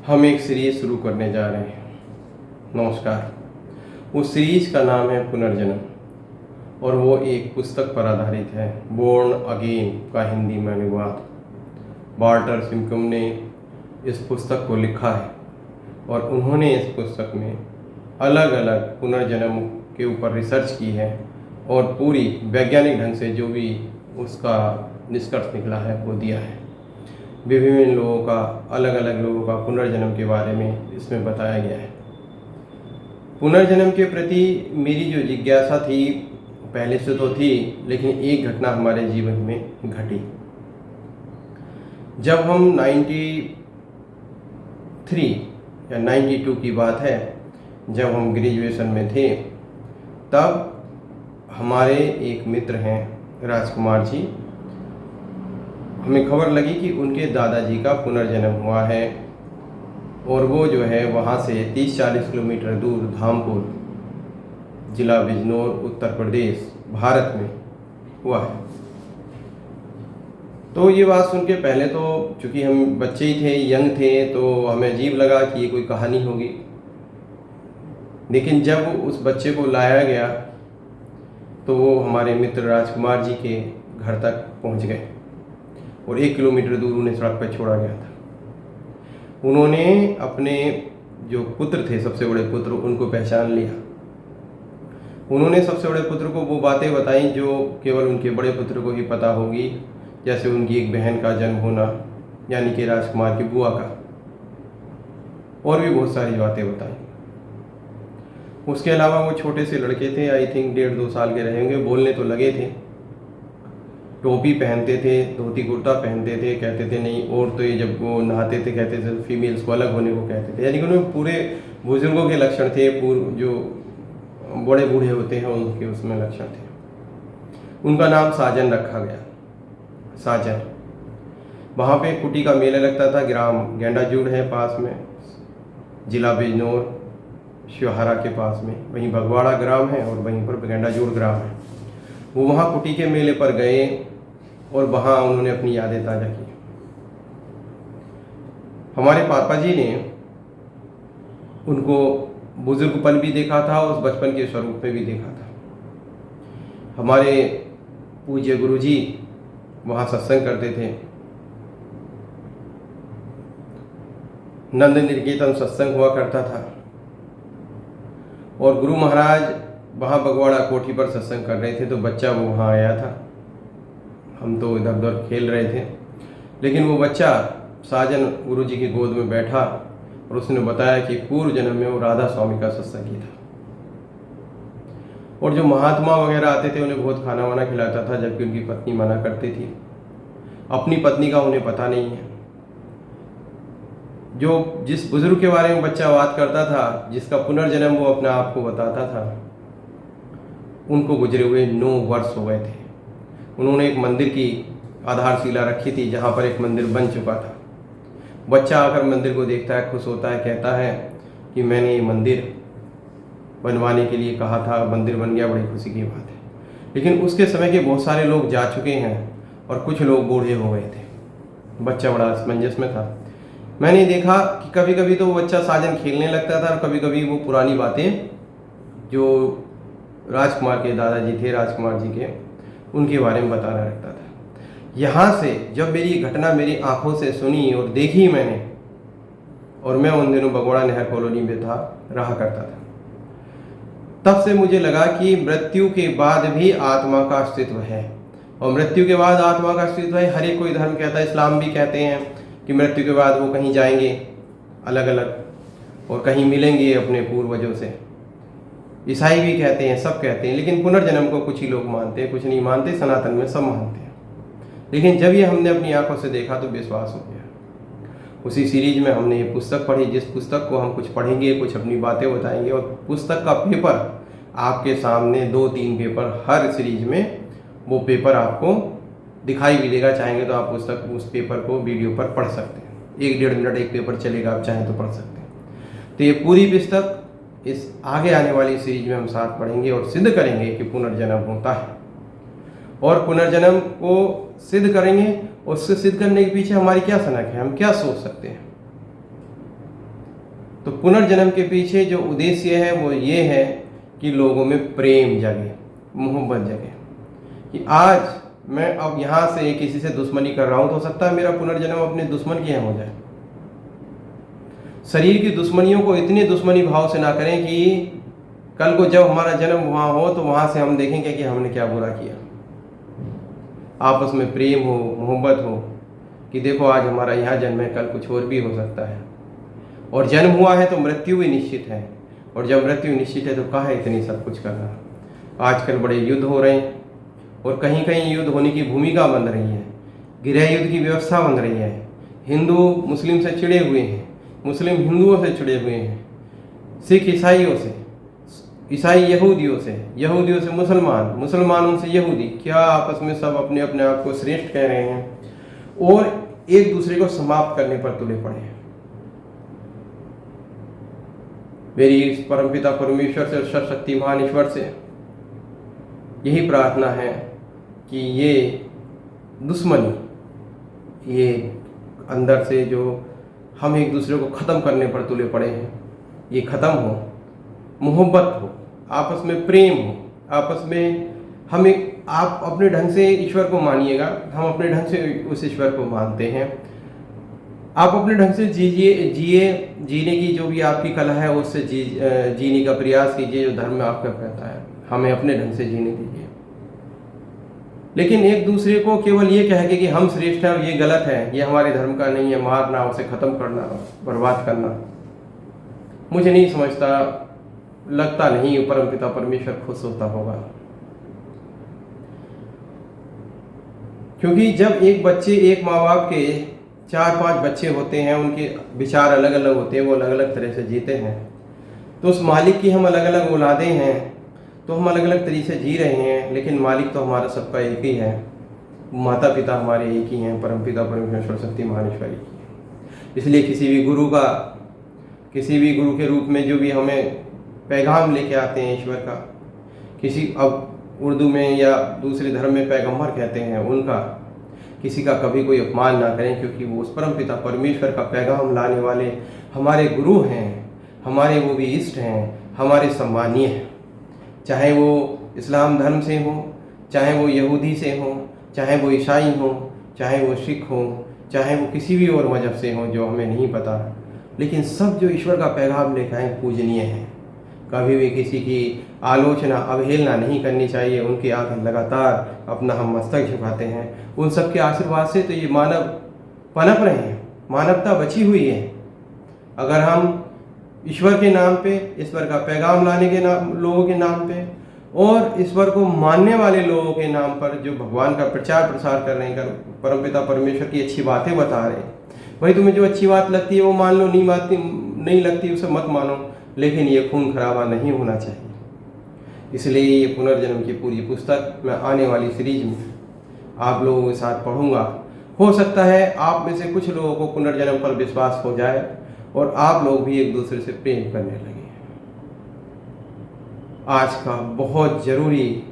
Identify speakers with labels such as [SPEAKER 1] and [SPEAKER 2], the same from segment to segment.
[SPEAKER 1] हम एक सीरीज शुरू करने जा रहे हैं। नमस्कार। उस सीरीज का नाम है पुनर्जन्म और वो एक पुस्तक पर आधारित है, बोर्न अगेन का हिंदी में अनुवाद। वाल्टर सिमकम ने इस पुस्तक को लिखा है और उन्होंने इस पुस्तक में अलग अलग पुनर्जन्म के ऊपर रिसर्च की है और पूरी वैज्ञानिक ढंग से जो भी उसका निष्कर्ष निकला है वो दिया है। विभिन्न लोगों का, अलग अलग लोगों का पुनर्जन्म के बारे में इसमें बताया गया है। पुनर्जन्म के प्रति मेरी जो जिज्ञासा थी पहले से तो थी, लेकिन एक घटना हमारे जीवन में घटी। जब हम 93 या 92 की बात है, जब हम ग्रेजुएशन में थे, तब हमारे एक मित्र हैं राजकुमार जी, हमें खबर लगी कि उनके दादाजी का पुनर्जन्म हुआ है और वो जो है वहाँ से 30-40 किलोमीटर दूर धामपुर, जिला बिजनौर, उत्तर प्रदेश, भारत में हुआ है। तो ये बात सुन के पहले तो चूँकि हम बच्चे ही थे, यंग थे, तो हमें अजीब लगा कि ये कोई कहानी होगी। लेकिन जब उस बच्चे को लाया गया तो वो हमारे मित्र राजकुमार जी के घर तक पहुंच गए और 1 किलोमीटर दूर उन्हें सड़क पर छोड़ा गया था। उन्होंने अपने जो पुत्र थे, सबसे बड़े पुत्र, उनको पहचान लिया। उन्होंने सबसे बड़े पुत्र को वो बातें बताई जो केवल उनके बड़े पुत्र को ही पता होगी, जैसे उनकी एक बहन का जन्म होना, यानी कि राजकुमार की बुआ का, और भी बहुत सारी बातें बताई। उसके अलावा वो छोटे से लड़के थे, आई थिंक 1.5-2 साल के रहेंगे, बोलने तो लगे थे, टोपी पहनते थे, धोती कुर्ता पहनते थे, कहते थे नहीं, और तो ये जब वो नहाते थे कहते थे फीमेल्स को अलग होने को कहते थे, यानी कि उनमें पूरे बुजुर्गों के लक्षण थे, जो बड़े बूढ़े होते हैं उनके उसमें लक्षण थे। उनका नाम साजन रखा गया, साजन। वहाँ पे कुटी का मेला लगता था, ग्राम गेंडाजूड़ है पास में, जिला बिजनौर शिवहारा के पास में, वहीं भगवाड़ा ग्राम है और वहीं पर गेंडाजूड़ ग्राम है। वो वहाँ कुटी के मेले पर गए और वहाँ उन्होंने अपनी यादें ताज़ा की। हमारे पापा जी ने उनको बुजुर्गपन भी देखा था, उस बचपन के स्वरूप में भी देखा था। हमारे पूज्य गुरुजी वहाँ सत्संग करते थे, नंद निकेतन सत्संग हुआ करता था, और गुरु महाराज वहाँ बगवाड़ा कोठी पर सत्संग कर रहे थे, तो बच्चा वो वहाँ आया था। हम तो इधर उधर खेल रहे थे, लेकिन वो बच्चा साजन गुरुजी की गोद में बैठा और उसने बताया कि पूर्व जन्म में वो राधा स्वामी का सत्संगी था, और जो महात्मा वगैरह आते थे उन्हें बहुत खाना वाना खिलाता था, जबकि उनकी पत्नी मना करती थी। अपनी पत्नी का उन्हें पता नहीं है। जो जिस बुजुर्ग के बारे में बच्चा बात करता था, जिसका पुनर्जन्म वो अपने आप को बताता था, उनको गुजरे हुए 9 वर्ष हो गए थे। उन्होंने एक मंदिर की आधारशिला रखी थी, जहाँ पर एक मंदिर बन चुका था। बच्चा आकर मंदिर को देखता है, खुश होता है, कहता है कि मैंने ये मंदिर बनवाने के लिए कहा था, मंदिर बन गया, बड़ी खुशी की बात है। लेकिन उसके समय के बहुत सारे लोग जा चुके हैं और कुछ लोग बूढ़े हो गए थे। बच्चा बड़ा असमंजस में था। मैंने देखा कि कभी कभी तो वो बच्चा साजन खेलने लगता था और कभी कभी वो पुरानी बातें जो राजकुमार के दादाजी थे, राजकुमार जी के, उनके बारे में बताना लगता था। यहाँ से जब मेरी घटना मेरी आंखों से सुनी और देखी मैंने, और मैं उन दिनों बगवाड़ा नहर कॉलोनी में था, रहा करता था, तब से मुझे लगा कि मृत्यु के बाद भी आत्मा का अस्तित्व है, और मृत्यु के बाद आत्मा का अस्तित्व है। हर एक कोई धर्म कहता है, इस्लाम भी कहते हैं कि मृत्यु के बाद वो कहीं जाएंगे अलग अलग और कहीं मिलेंगे अपने पूर्वजों से। ईसाई भी कहते हैं, सब कहते हैं, लेकिन पुनर्जन्म को कुछ ही लोग मानते हैं, कुछ नहीं मानते। सनातन में सब मानते हैं। लेकिन जब ये हमने अपनी आंखों से देखा तो विश्वास हो गया। उसी सीरीज में हमने ये पुस्तक पढ़ी, जिस पुस्तक को हम कुछ पढ़ेंगे, कुछ अपनी बातें बताएंगे, और पुस्तक का पेपर आपके सामने 2-3 पेपर हर सीरीज में, वो पेपर आपको दिखाई भी देगा। चाहेंगे तो आप पुस्तक उस पेपर को वीडियो पर पढ़ सकते हैं, 1-1.5 मिनट एक पेपर चलेगा, आप चाहें तो पढ़ सकते हैं। तो ये पूरी पुस्तक इस आगे आने वाली सीरीज में हम साथ पढ़ेंगे और सिद्ध करेंगे कि पुनर्जन्म होता है, और पुनर्जन्म को सिद्ध करेंगे। और उससे सिद्ध करने के पीछे हमारी क्या सनक है, हम क्या सोच सकते हैं। तो पुनर्जन्म के पीछे जो उद्देश्य है वो ये है कि लोगों में प्रेम जगे, मोहब्बत जगे। कि आज मैं अब यहाँ से किसी से दुश्मनी कर रहा हूँ तो हो सकता है मेरा पुनर्जन्म अपने दुश्मन के यहाँ हो जाए। शरीर की दुश्मनियों को इतने दुश्मनी भाव से ना करें कि कल को जब हमारा जन्म वहाँ हो तो वहाँ से हम देखेंगे कि हमने क्या बुरा किया। आपस में प्रेम हो, मोहब्बत हो कि देखो आज हमारा यहाँ जन्म है, कल कुछ और भी हो सकता है। और जन्म हुआ है तो मृत्यु भी निश्चित है, और जब मृत्यु निश्चित है तो काहे इतनी सब कुछ करना। आजकल बड़े युद्ध हो रहे हैं और कहीं कहीं युद्ध होने की भूमिका बन रही है, गृह युद्ध की व्यवस्था बन रही है। हिंदू मुस्लिम से चिड़े हुए हैं, मुस्लिम हिंदुओं से चिड़े हुए हैं, सिख ईसाइयों से, ईसाई यहूदियों से मुसलमान, मुसलमानों से यहूदी, क्या आपस में सब अपने अपने आप को श्रेष्ठ कह रहे हैं और एक दूसरे को समाप्त करने पर तुले पड़े हैं। मेरी इस परमपिता परमेश्वर से, सर्वशक्तिमान ईश्वर से यही प्रार्थना है कि ये दुश्मनी, ये अंदर से जो हम एक दूसरे को ख़त्म करने पर तुले पड़े हैं, ये ख़त्म हो, मोहब्बत हो, आपस में प्रेम हो, आपस में आप अपने ढंग से ईश्वर को मानिएगा, हम अपने ढंग से उस ईश्वर को मानते हैं। आप अपने ढंग से जीने की जो भी आपकी कला है उससे जीने का प्रयास कीजिए, जो धर्म में आपका कहता है हमें अपने ढंग से जीने दीजिए। लेकिन एक दूसरे को केवल ये कह के कि हम श्रेष्ठ हैं और ये गलत है, ये हमारे धर्म का नहीं है, मारना, उसे ख़त्म करना, बर्बाद करना, मुझे नहीं समझता, लगता नहीं परमपिता परमेश्वर खुश होता होगा। क्योंकि जब एक माँ बाप के 4-5 बच्चे होते हैं, उनके विचार अलग अलग होते हैं, वो अलग अलग तरह से जीते हैं, तो उस मालिक की हम अलग अलग औलादें हैं, तो हम अलग अलग तरीके से जी रहे हैं, लेकिन मालिक तो हमारा सबका एक ही है, माता पिता हमारे एक ही हैं, परमपिता परमेश्वर शक्ति महानेश्वरी की। इसलिए किसी भी गुरु के रूप में जो भी हमें पैगाम लेके आते हैं ईश्वर का, अब उर्दू में या दूसरे धर्म में पैगंबर कहते हैं उनका, किसी का कभी कोई अपमान ना करें, क्योंकि वो उस परमपिता परमेश्वर का पैगाम लाने वाले हमारे गुरु हैं, हमारे वो भी इष्ट हैं, हमारे सम्मानीय हैं। चाहे वो इस्लाम धर्म से हो, चाहे वो यहूदी से हो, चाहे वो ईसाई हो, चाहे वो सिख हो, चाहे वो किसी भी और मजहब से हो जो हमें नहीं पता, लेकिन सब जो ईश्वर का पैगाम लेकर आए पूजनीय हैं। कभी भी किसी की आलोचना, अवहेलना नहीं करनी चाहिए। उनके आगे लगातार अपना हम मस्तक झुकाते हैं। उन सब के आशीर्वाद से तो ये मानव पनप रहे हैं, मानवता बची हुई है। अगर हम ईश्वर के नाम पे, ईश्वर का पैगाम लाने के नाम, लोगों के नाम पे, और ईश्वर को मानने वाले लोगों के नाम पर जो भगवान का प्रचार प्रसार कर रहे हैं, परमपिता परमेश्वर की अच्छी बातें बता रहे हैं, भाई तुम्हें जो अच्छी बात लगती है वो मान लो, नहीं लगती उसे मत मानो, लेकिन ये खून खराबा नहीं होना चाहिए। इसलिए ये पुनर्जन्म की पूरी पुस्तक मैं आने वाली सीरीज में आप लोगों के साथ पढ़ूंगा। हो सकता है आप में से कुछ लोगों को पुनर्जन्म पर विश्वास हो जाए और आप लोग भी एक दूसरे से प्रेम करने लगे। आज का बहुत जरूरी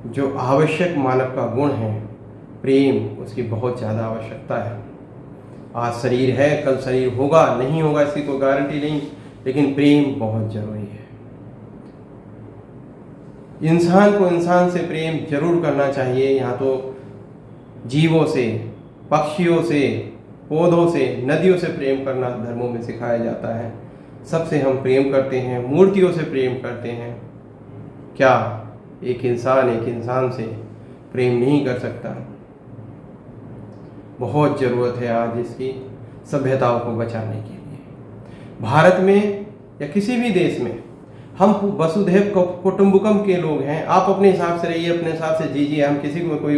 [SPEAKER 1] जो आवश्यक मानव का गुण है प्रेम, उसकी बहुत ज़्यादा आवश्यकता है। आज शरीर है, कल शरीर होगा, नहीं होगा इसकी कोई गारंटी नहीं, लेकिन प्रेम बहुत जरूरी है। इंसान को इंसान से प्रेम जरूर करना चाहिए। यहाँ तो जीवों से, पक्षियों से, पौधों से, नदियों से प्रेम करना धर्मों में सिखाया जाता है। सबसे हम प्रेम करते हैं, मूर्तियों से प्रेम करते हैं। क्या एक इंसान से प्रेम नहीं कर सकता? बहुत ज़रूरत है आज इसकी सभ्यताओं को बचाने के लिए। भारत में या किसी भी देश में हम वसुधैव कुटुंबकम के लोग हैं। आप अपने हिसाब से रहिए, अपने हिसाब से जीजिए, हम किसी को कोई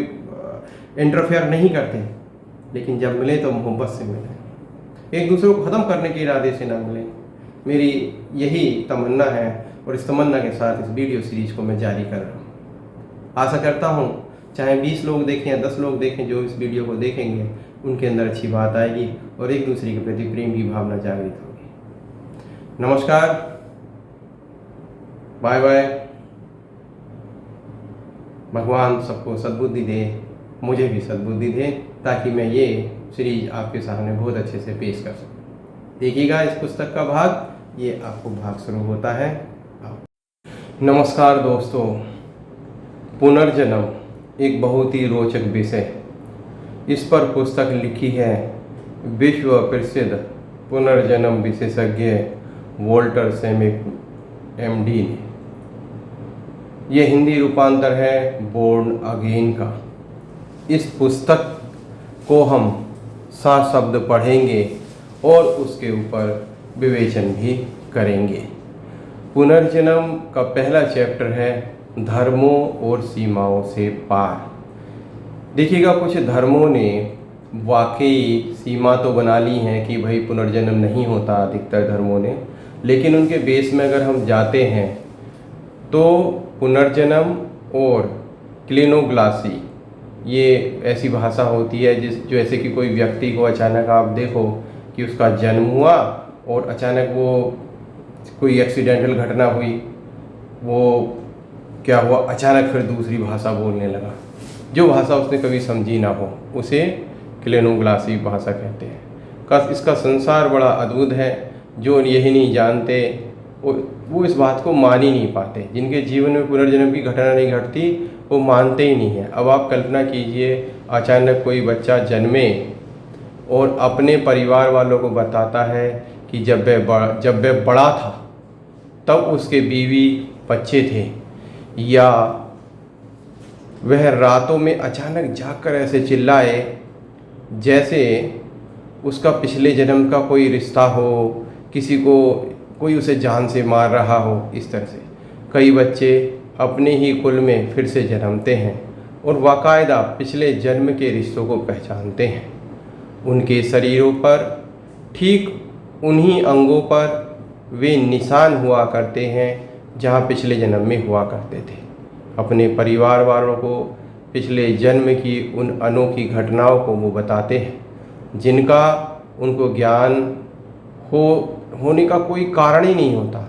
[SPEAKER 1] इंटरफेयर नहीं करते, लेकिन जब मिले तो मोहब्बत से मिले, एक दूसरे को ख़त्म करने के इरादे से ना मिले। मेरी यही तमन्ना है और इस तमन्ना के साथ इस वीडियो सीरीज को मैं जारी कर रहा हूँ। आशा करता हूँ चाहे 20 लोग देखें या 10 लोग देखें, जो इस वीडियो को देखेंगे उनके अंदर अच्छी बात आएगी और एक दूसरे के प्रति प्रेम की भावना जागृत होगी। नमस्कार, बाय बाय। भगवान सबको सद्बुद्धि दे, मुझे भी सद्बुद्धि दे, ताकि मैं ये सीरीज आपके सामने बहुत अच्छे से पेश कर सकूँ। देखिएगा इस पुस्तक का भाग, ये आपको भाग शुरू होता है। नमस्कार दोस्तों, पुनर्जन्म एक बहुत ही रोचक विषय, इस पर पुस्तक लिखी है विश्व प्रसिद्ध पुनर्जन्म विशेषज्ञ वॉल्टर सेमिक एमडी ने। यह हिंदी रूपांतर है बोर्न अगेन का। इस पुस्तक को हम सशब्द पढ़ेंगे और उसके ऊपर विवेचन भी करेंगे। पुनर्जन्म का पहला चैप्टर है धर्मों और सीमाओं से पार। देखिएगा, कुछ धर्मों ने वाकई सीमा तो बना ली है कि भाई पुनर्जन्म नहीं होता, अधिकतर धर्मों ने, लेकिन उनके बेस में अगर हम जाते हैं तो पुनर्जन्म और क्लिनोग्लासी, ये ऐसी भाषा होती है जो ऐसे कि कोई व्यक्ति को अचानक आप देखो कि उसका जन्म हुआ और अचानक वो कोई एक्सीडेंटल घटना हुई, वो क्या हुआ, अचानक फिर दूसरी भाषा बोलने लगा, जो भाषा उसने कभी समझी ना हो, उसे क्लिनोग्लासी भाषा कहते हैं। इसका संसार बड़ा अद्भुत है। जो यही नहीं जानते वो इस बात को मान ही नहीं पाते। जिनके जीवन में पुनर्जन्म की घटना नहीं घटती वो मानते ही नहीं है। अब आप कल्पना कीजिए, अचानक कोई बच्चा जन्मे और अपने परिवार वालों को बताता है कि जब वह बड़ा था तब उसके बीवी बच्चे थे, या वह रातों में अचानक जागकर ऐसे चिल्लाए जैसे उसका पिछले जन्म का कोई रिश्ता हो, कोई उसे जान से मार रहा हो। इस तरह से कई बच्चे अपने ही कुल में फिर से जन्मते हैं और बाकायदा पिछले जन्म के रिश्तों को पहचानते हैं। उनके शरीरों पर, ठीक उन्हीं अंगों पर वे निशान हुआ करते हैं जहाँ पिछले जन्म में हुआ करते थे। अपने परिवार वालों को पिछले जन्म की उन अनोखी घटनाओं को वो बताते हैं जिनका उनको ज्ञान होने का कोई कारण ही नहीं होता।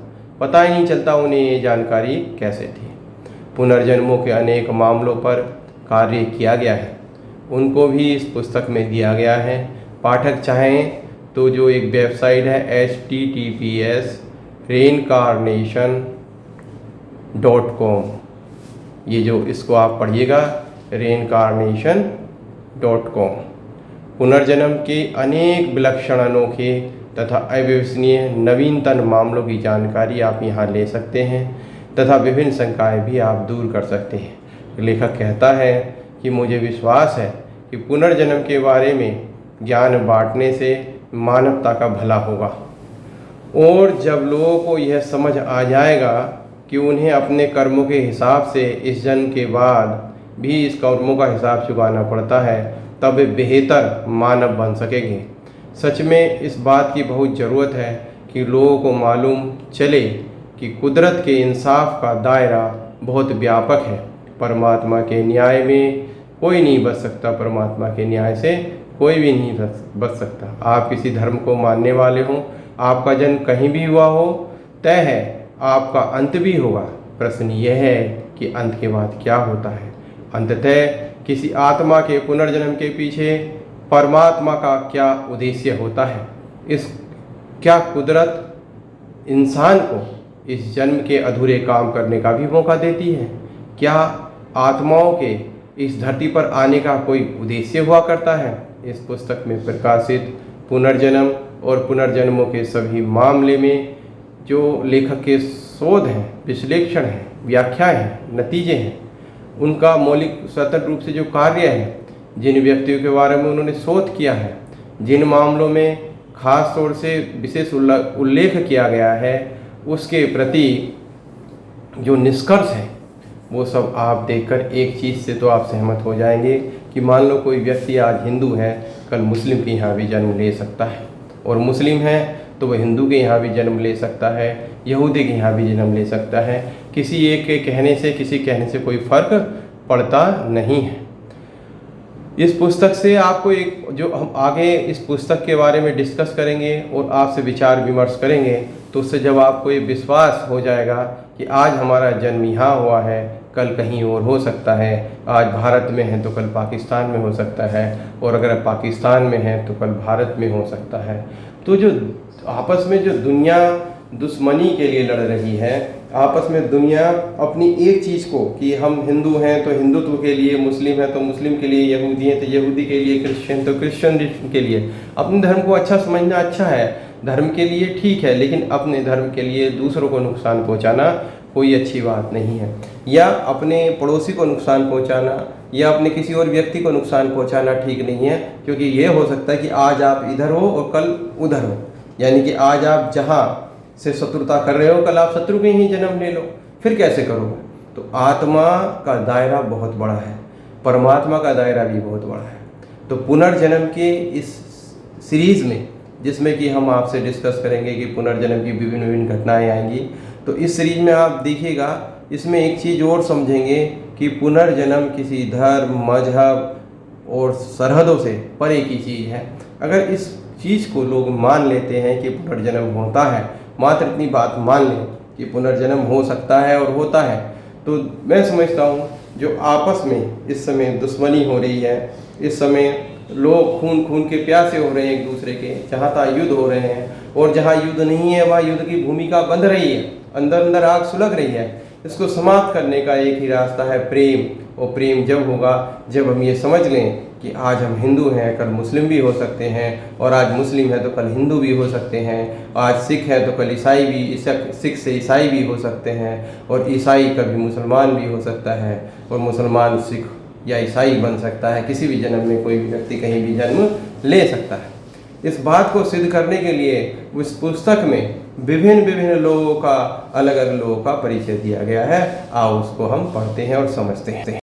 [SPEAKER 1] पता ही नहीं चलता उन्हें ये जानकारी कैसे थी। पुनर्जन्मों के अनेक मामलों पर कार्य किया गया है, उनको भी इस पुस्तक में दिया गया है। पाठक चाहें तो जो एक वेबसाइट है https://reincarnation.com, ये जो इसको आप पढ़िएगा reincarnation.com। पुनर्जन्म के अनेक विलक्षण, अनोखे तथा अविश्वसनीय नवीनतम मामलों की जानकारी आप यहाँ ले सकते हैं तथा विभिन्न शंकाएँ भी आप दूर कर सकते हैं। लेखक कहता है कि मुझे विश्वास है कि पुनर्जन्म के बारे में ज्ञान बांटने से मानवता का भला होगा, और जब लोगों को यह समझ आ जाएगा कि उन्हें अपने कर्मों के हिसाब से इस जन्म के बाद भी इस कर्मों का हिसाब चुकाना पड़ता है, तब वे बेहतर मानव बन सकेंगे। सच में इस बात की बहुत ज़रूरत है कि लोगों को मालूम चले कि कुदरत के इंसाफ का दायरा बहुत व्यापक है। परमात्मा के न्याय में कोई नहीं बच सकता, परमात्मा के न्याय से कोई भी नहीं बच सकता। आप किसी धर्म को मानने वाले हों, आपका जन्म कहीं भी हुआ हो, तय है आपका अंत भी होगा। प्रश्न यह है कि अंत के बाद क्या होता है। अंततः किसी आत्मा के पुनर्जन्म के पीछे परमात्मा का क्या उद्देश्य होता है। क्या कुदरत इंसान को इस जन्म के अधूरे काम करने का भी मौका देती है? क्या आत्माओं के इस धरती पर आने का कोई उद्देश्य हुआ करता है? इस पुस्तक में प्रकाशित पुनर्जन्म और पुनर्जन्मों के सभी मामले में जो लेखक के शोध हैं, विश्लेषण हैं, व्याख्याएं हैं, नतीजे हैं, उनका मौलिक स्वतंत्र रूप से जो कार्य है, जिन व्यक्तियों के बारे में उन्होंने शोध किया है, जिन मामलों में खास तौर से विशेष उल्लेख किया गया है, उसके प्रति जो निष्कर्ष है वो सब आप देखकर एक चीज़ से तो आप सहमत हो जाएंगे कि मान लो कोई व्यक्ति आज हिंदू है, कल मुस्लिम के यहाँ भी जन्म ले सकता है, और मुस्लिम है तो वह हिंदू के यहाँ भी जन्म ले सकता है, यहूदी के यहाँ भी जन्म ले सकता है। किसी एक के कहने से, किसी कहने से कोई फ़र्क पड़ता नहीं है। इस पुस्तक से आपको जो हम आगे इस पुस्तक के बारे में डिस्कस करेंगे और आपसे विचार विमर्श करेंगे, तो उससे जब आपको ये विश्वास हो जाएगा कि आज हमारा जन्म यहाँ हुआ है, कल कहीं और हो सकता है, आज भारत में है तो कल पाकिस्तान में हो सकता है, और अगर पाकिस्तान में है तो कल भारत में हो सकता है। तो जो आपस में जो दुनिया दुश्मनी के लिए लड़ रही है, आपस में दुनिया अपनी एक चीज़ को कि हम हिंदू हैं तो हिंदुत्व के लिए, मुस्लिम हैं तो मुस्लिम के लिए, यहूदी हैं तो यहूदी के लिए, क्रिश्चियन तो क्रिश्चियन के लिए, अपने धर्म को अच्छा समझना अच्छा है, धर्म के लिए ठीक है, लेकिन अपने धर्म के लिए दूसरों को नुकसान पहुंचाना कोई अच्छी बात नहीं है। या अपने पड़ोसी को नुकसान पहुंचाना या अपने किसी और व्यक्ति को नुकसान पहुंचाना ठीक नहीं है, क्योंकि ये हो सकता है कि आज आप इधर हो और कल उधर हो। यानी कि आज आप जहाँ से शत्रुता कर रहे हो, कल आप शत्रु में ही जन्म ले लो, फिर कैसे करोगे? तो आत्मा का दायरा बहुत बड़ा है, परमात्मा का दायरा भी बहुत बड़ा है। तो पुनर्जन्म के इस सीरीज़ में, जिसमें कि हम आपसे डिस्कस करेंगे कि पुनर्जन्म की विभिन्न विभिन्न घटनाएं आएंगी, तो इस सीरीज में आप देखिएगा, इसमें एक चीज़ और समझेंगे कि पुनर्जन्म किसी धर्म, मजहब और सरहदों से परे की चीज़ है। अगर इस चीज़ को लोग मान लेते हैं कि पुनर्जन्म होता है, मात्र इतनी बात मान लें कि पुनर्जन्म हो सकता है और होता है, तो मैं समझता हूँ जो आपस में इस समय दुश्मनी हो रही है, इस समय लोग खून खून के प्यासे हो रहे हैं एक दूसरे के, जहाँ तहाँ युद्ध हो रहे हैं, और जहाँ युद्ध नहीं है वहाँ युद्ध की भूमिका बंध रही है, अंदर अंदर आग सुलग रही है। इसको समाप्त करने का एक ही रास्ता है प्रेम। और प्रेम जब होगा जब हम ये समझ लें कि आज हम हिंदू हैं, कल मुस्लिम भी हो सकते हैं, और आज मुस्लिम है तो कल हिंदू भी हो सकते हैं, आज सिख है तो कल ईसाई भी, सिख से ईसाई भी हो सकते हैं, और ईसाई कभी मुसलमान भी हो सकता है, और मुसलमान सिख या ईसाई बन सकता है। किसी भी जन्म में कोई भी व्यक्ति कहीं भी जन्म ले सकता है। इस बात को सिद्ध करने के लिए उस पुस्तक में विभिन्न विभिन्न लोगों का, अलग अलग लोगों का परिचय दिया गया है। आओ उसको हम पढ़ते हैं और समझते हैं।